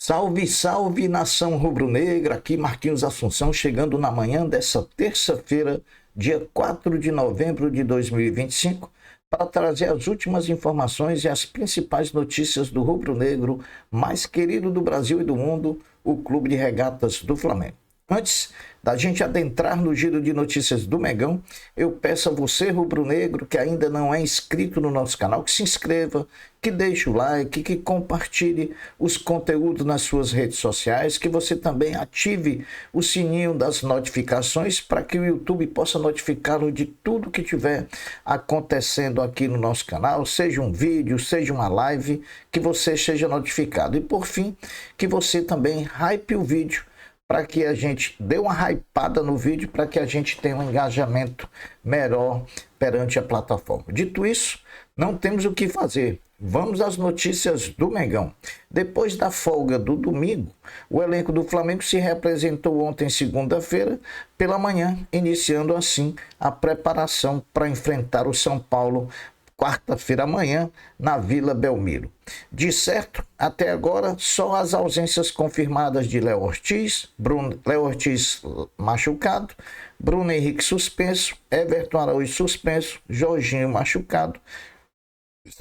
Salve, salve, nação rubro-negra, aqui Marquinhos Assunção, chegando na manhã dessa terça-feira, dia 4 de novembro de 2025, para trazer as últimas informações e as principais notícias do rubro-negro mais querido do Brasil e do mundo, o Clube de Regatas do Flamengo. Antes da gente adentrar no giro de notícias do Mengão, eu peço a você, rubro-negro, que ainda não é inscrito no nosso canal, que se inscreva, que deixe o like, que compartilhe os conteúdos nas suas redes sociais, que você também ative o sininho das notificações para que o YouTube possa notificá-lo de tudo que tiver acontecendo aqui no nosso canal, seja um vídeo, seja uma live, que você seja notificado. E por fim, que você também hype o vídeo, para que a gente dê uma hypada no vídeo, para que a gente tenha um engajamento melhor perante a plataforma. Dito isso, não temos o que fazer. Vamos às notícias do Mengão. Depois da folga do domingo, o elenco do Flamengo se representou ontem, segunda-feira, pela manhã, iniciando assim a preparação para enfrentar o São Paulo quarta-feira amanhã, na Vila Belmiro. De certo, até agora, só as ausências confirmadas de Léo Ortiz, Léo Ortiz machucado, Bruno Henrique suspenso, Everton Araújo suspenso, Jorginho machucado,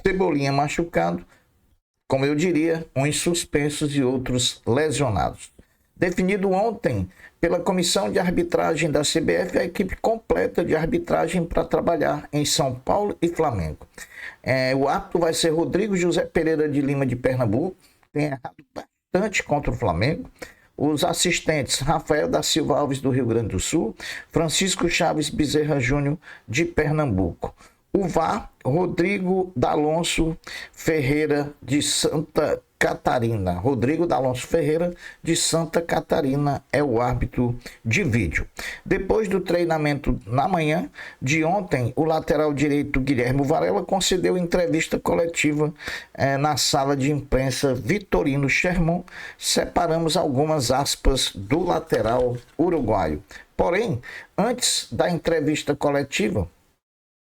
Cebolinha machucado, como eu diria, uns suspensos e outros lesionados. Definido ontem pela Comissão de Arbitragem da CBF, a equipe completa de arbitragem para trabalhar em São Paulo e Flamengo. O árbitro vai ser Rodrigo José Pereira de Lima, de Pernambuco, tem errado bastante contra o Flamengo. Os assistentes, Rafael da Silva Alves, do Rio Grande do Sul, Francisco Chaves Bezerra Júnior, de Pernambuco. O VAR, Rodrigo D'Alonso Ferreira, de Santa Catarina. Rodrigo D'Alonso Ferreira, de Santa Catarina, é o árbitro de vídeo. Depois do treinamento na manhã de ontem, o lateral direito Guilherme Varela concedeu entrevista coletiva na sala de imprensa Vitorino Sherman. Separamos algumas aspas do lateral uruguaio. Porém, antes da entrevista coletiva,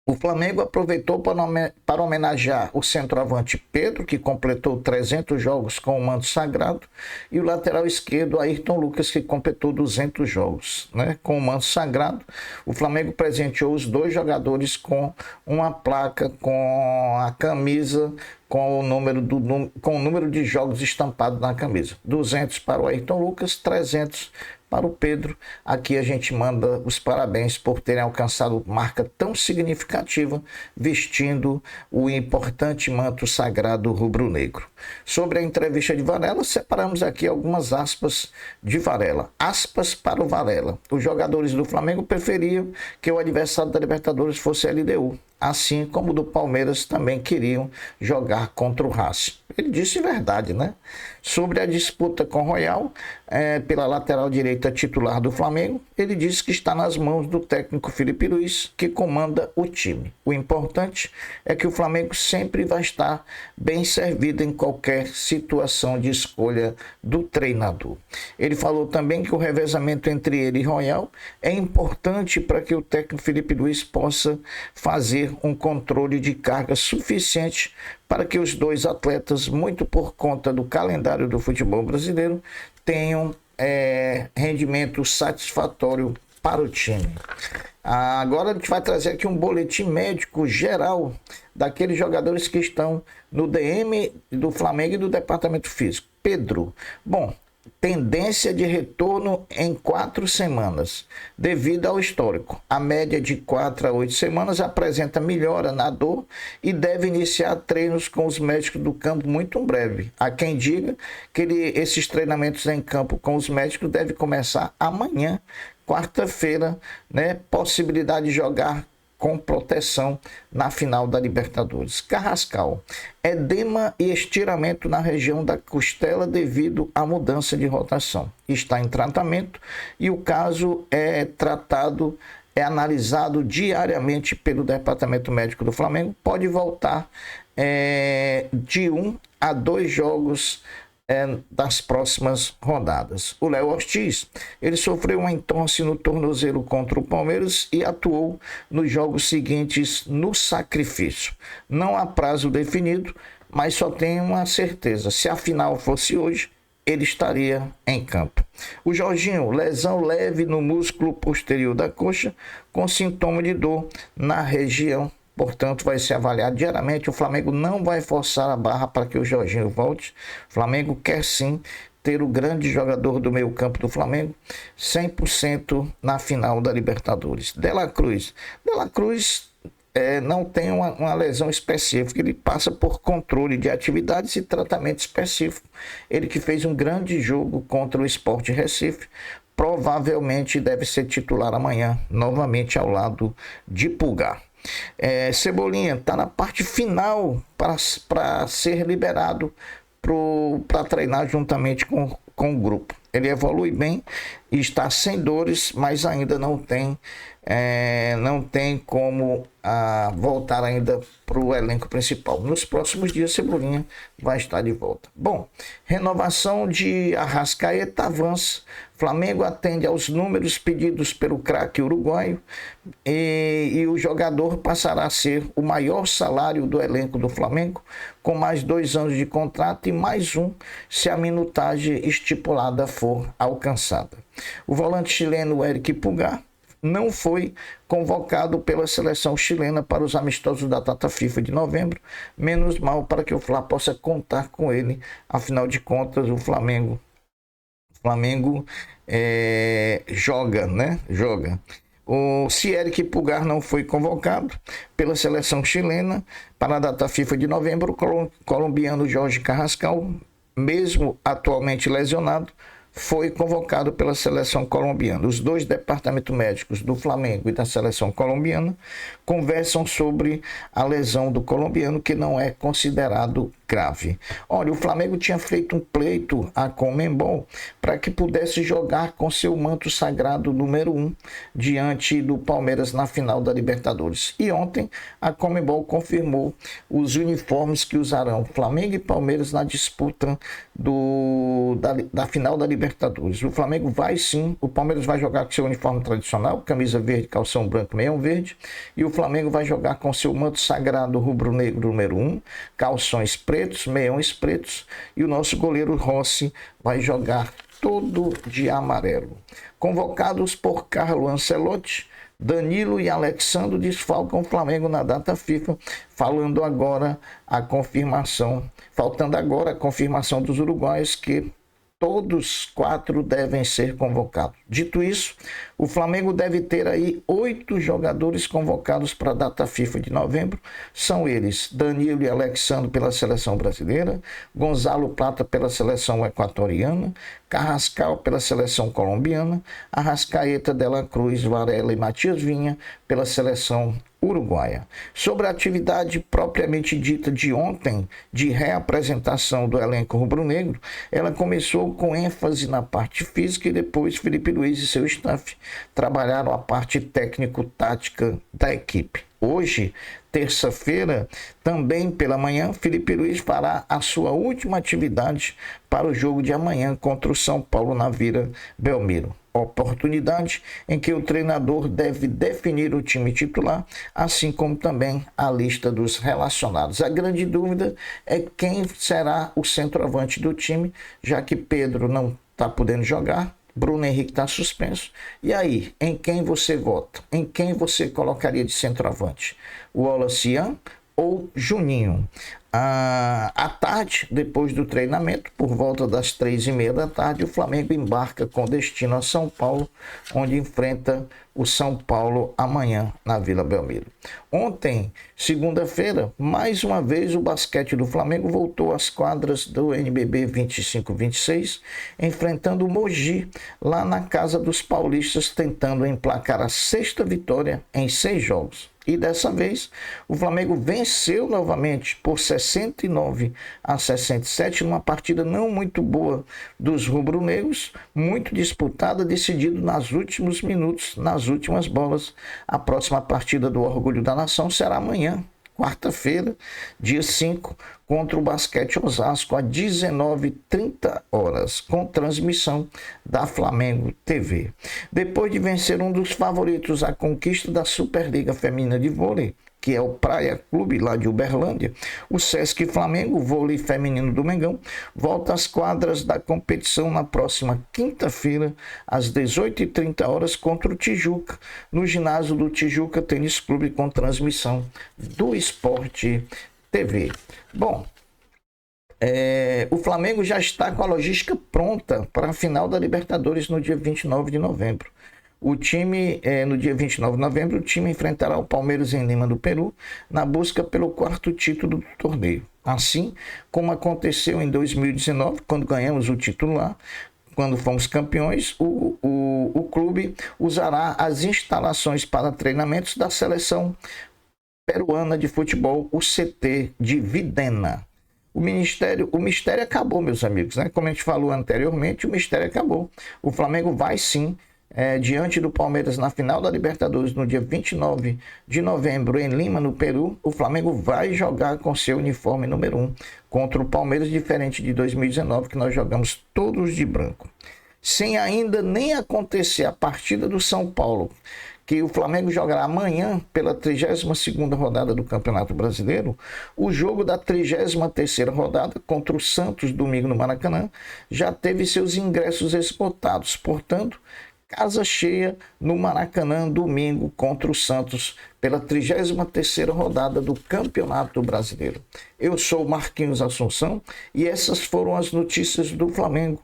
o Flamengo aproveitou para homenagear o centroavante Pedro, que completou 300 jogos com o manto sagrado, e o lateral esquerdo Ayrton Lucas, que completou 200 jogos, com o manto sagrado. O Flamengo presenteou os dois jogadores com uma placa, com a camisa, com o número de jogos estampado na camisa. 200 para o Ayrton Lucas, 300 para o Pedro. Aqui a gente manda os parabéns por terem alcançado marca tão significativa, vestindo o importante manto sagrado rubro-negro. Sobre a entrevista de Varela, separamos aqui algumas aspas de Varela. Aspas para o Varela. Os jogadores do Flamengo preferiam que o adversário da Libertadores fosse a LDU, assim como do Palmeiras também queriam jogar contra o Racing. Ele disse verdade, Sobre a disputa com o Royal, pela lateral direita titular do Flamengo, ele disse que está nas mãos do técnico Felipe Luiz, que comanda o time. O importante é que o Flamengo sempre vai estar bem servido em qualquer situação de escolha do treinador. Ele falou também que o revezamento entre ele e Royal é importante para que o técnico Felipe Luiz possa fazer um controle de carga suficiente para que os dois atletas, muito por conta do calendário do futebol brasileiro, tenham rendimento satisfatório para o time. Agora a gente vai trazer aqui um boletim médico geral daqueles jogadores que estão no DM do Flamengo e do departamento físico. Pedro, tendência de retorno em 4 semanas, devido ao histórico. A média de 4 a 8 semanas apresenta melhora na dor e deve iniciar treinos com os médicos do campo muito em breve. Há quem diga que esses treinamentos em campo com os médicos devem começar amanhã, quarta-feira, possibilidade de jogar com proteção na final da Libertadores. Carrascal, edema e estiramento na região da costela devido à mudança de rotação. Está em tratamento e o caso é analisado diariamente pelo Departamento Médico do Flamengo. Pode voltar de 1 a 2 jogos das próximas rodadas. O Léo Ortiz, ele sofreu uma entorse no tornozelo contra o Palmeiras e atuou nos jogos seguintes no sacrifício. Não há prazo definido, mas só tem uma certeza: se a final fosse hoje, ele estaria em campo. O Jorginho, lesão leve no músculo posterior da coxa, com sintoma de dor na região. Portanto, vai ser avaliado diariamente. O Flamengo não vai forçar a barra para que o Jorginho volte. O Flamengo quer sim ter o grande jogador do meio campo do Flamengo 100% na final da Libertadores. De La Cruz não tem uma lesão específica, ele passa por controle de atividades e tratamento específico. Ele que fez um grande jogo contra o Sport Recife, provavelmente deve ser titular amanhã, novamente ao lado de Pulgar. Cebolinha está na parte final para ser liberado para treinar juntamente com o grupo. Ele evolui bem e está sem dores, mas ainda não tem como voltar ainda para o elenco principal. Nos próximos dias, Cebolinha vai estar de volta. Bom, renovação de Arrascaeta avança. Flamengo atende aos números pedidos pelo craque uruguaio e o jogador passará a ser o maior salário do elenco do Flamengo, com mais 2 anos de contrato e mais um se a minutagem estipulada for alcançada. O volante chileno Eric Pulgar não foi convocado pela seleção chilena para os amistosos da data FIFA de novembro, menos mal para que o Fla possa contar com ele. Afinal de contas, o Flamengo joga, né? Se Eric Pulgar não foi convocado pela seleção chilena para a data FIFA de novembro, o colombiano Jorge Carrascal, mesmo atualmente lesionado, foi convocado pela seleção colombiana. Os 2 departamentos médicos do Flamengo e da seleção colombiana conversam sobre a lesão do colombiano, que não é considerado grave. Olha, o Flamengo tinha feito um pleito à Conmebol para que pudesse jogar com seu manto sagrado número 1 diante do Palmeiras na final da Libertadores. E ontem a Conmebol confirmou os uniformes que usarão Flamengo e Palmeiras na disputa da final da Libertadores. O Flamengo vai sim, o Palmeiras vai jogar com seu uniforme tradicional, camisa verde, calção branco, meião verde, e o Flamengo vai jogar com seu manto sagrado rubro-negro número 1, calções pretos, meiões pretos, e o nosso goleiro Rossi vai jogar todo de amarelo. Convocados por Carlo Ancelotti, Danilo e Alexandro desfalcam o Flamengo na data FIFA, faltando agora a confirmação dos uruguaios, que todos 4 devem ser convocados. Dito isso, o Flamengo deve ter aí 8 jogadores convocados para a data FIFA de novembro. São eles: Danilo e Alexandre pela seleção brasileira, Gonzalo Plata pela seleção equatoriana, Carrascal pela seleção colombiana, Arrascaeta, De La Cruz, Varela e Matias Vinha pela seleção uruguaia. Sobre a atividade propriamente dita de ontem, de reapresentação do elenco rubro-negro, ela começou com ênfase na parte física e depois Felipe Luiz e seu staff trabalharam a parte técnico-tática da equipe. Hoje, terça-feira, também pela manhã, Felipe Luiz fará a sua última atividade para o jogo de amanhã contra o São Paulo na Vila Belmiro. Oportunidade em que o treinador deve definir o time titular, assim como também a lista dos relacionados. A grande dúvida é quem será o centroavante do time, já que Pedro não está podendo jogar, Bruno Henrique está suspenso. E aí, em quem você vota? Em quem você colocaria de centroavante? O Olacian ou Juninho? À tarde, depois do treinamento, por volta das 3h30 da tarde, o Flamengo embarca com destino a São Paulo, onde enfrenta o São Paulo amanhã na Vila Belmiro. Ontem, segunda-feira, mais uma vez o basquete do Flamengo voltou às quadras do NBB 25-26, enfrentando o Mogi, lá na casa dos paulistas, tentando emplacar a 6ª vitória em 6 jogos. E dessa vez, o Flamengo venceu novamente por 69-67, numa partida não muito boa dos rubro-negros, muito disputada, decidido nos últimos minutos, nas últimas bolas. A próxima partida do Orgulho da Nação será amanhã, quarta-feira, dia 5, contra o Basquete Osasco, às 19h30, com transmissão da Flamengo TV. Depois de vencer um dos favoritos à conquista da Superliga Feminina de Vôlei, que é o Praia Clube lá de Uberlândia, o Sesc Flamengo, vôlei feminino do Mengão, volta às quadras da competição na próxima quinta-feira, às 18h30 contra o Tijuca, no ginásio do Tijuca Tênis Clube, com transmissão do Sport TV. Bom, o Flamengo já está com a logística pronta para a final da Libertadores no dia 29 de novembro. O time, no dia 29 de novembro, o time enfrentará o Palmeiras em Lima, do Peru, na busca pelo 4º título do torneio. Assim como aconteceu em 2019, quando ganhamos o título lá, quando fomos campeões, o clube usará as instalações para treinamentos da seleção peruana de futebol, o CT de Videna. O mistério acabou, meus amigos, né? Como a gente falou anteriormente, o mistério acabou. O Flamengo vai sim, diante do Palmeiras na final da Libertadores no dia 29 de novembro em Lima, no Peru. O Flamengo vai jogar com seu uniforme número 1 contra o Palmeiras, diferente de 2019, que nós jogamos todos de branco. Sem ainda nem acontecer a partida do São Paulo, que o Flamengo jogará amanhã pela 32ª rodada do Campeonato Brasileiro, o jogo da 33ª rodada contra o Santos, domingo no Maracanã, já teve seus ingressos esgotados. Portanto, casa cheia no Maracanã, domingo, contra o Santos, pela 33ª rodada do Campeonato Brasileiro. Eu sou Marquinhos Assunção e essas foram as notícias do Flamengo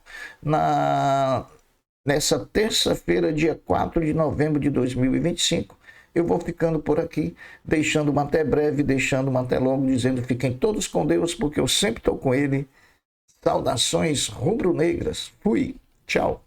nessa terça-feira, dia 4 de novembro de 2025. Eu vou ficando por aqui, deixando uma até breve, deixando uma até logo, dizendo fiquem todos com Deus, porque eu sempre estou com Ele. Saudações rubro-negras. Fui. Tchau.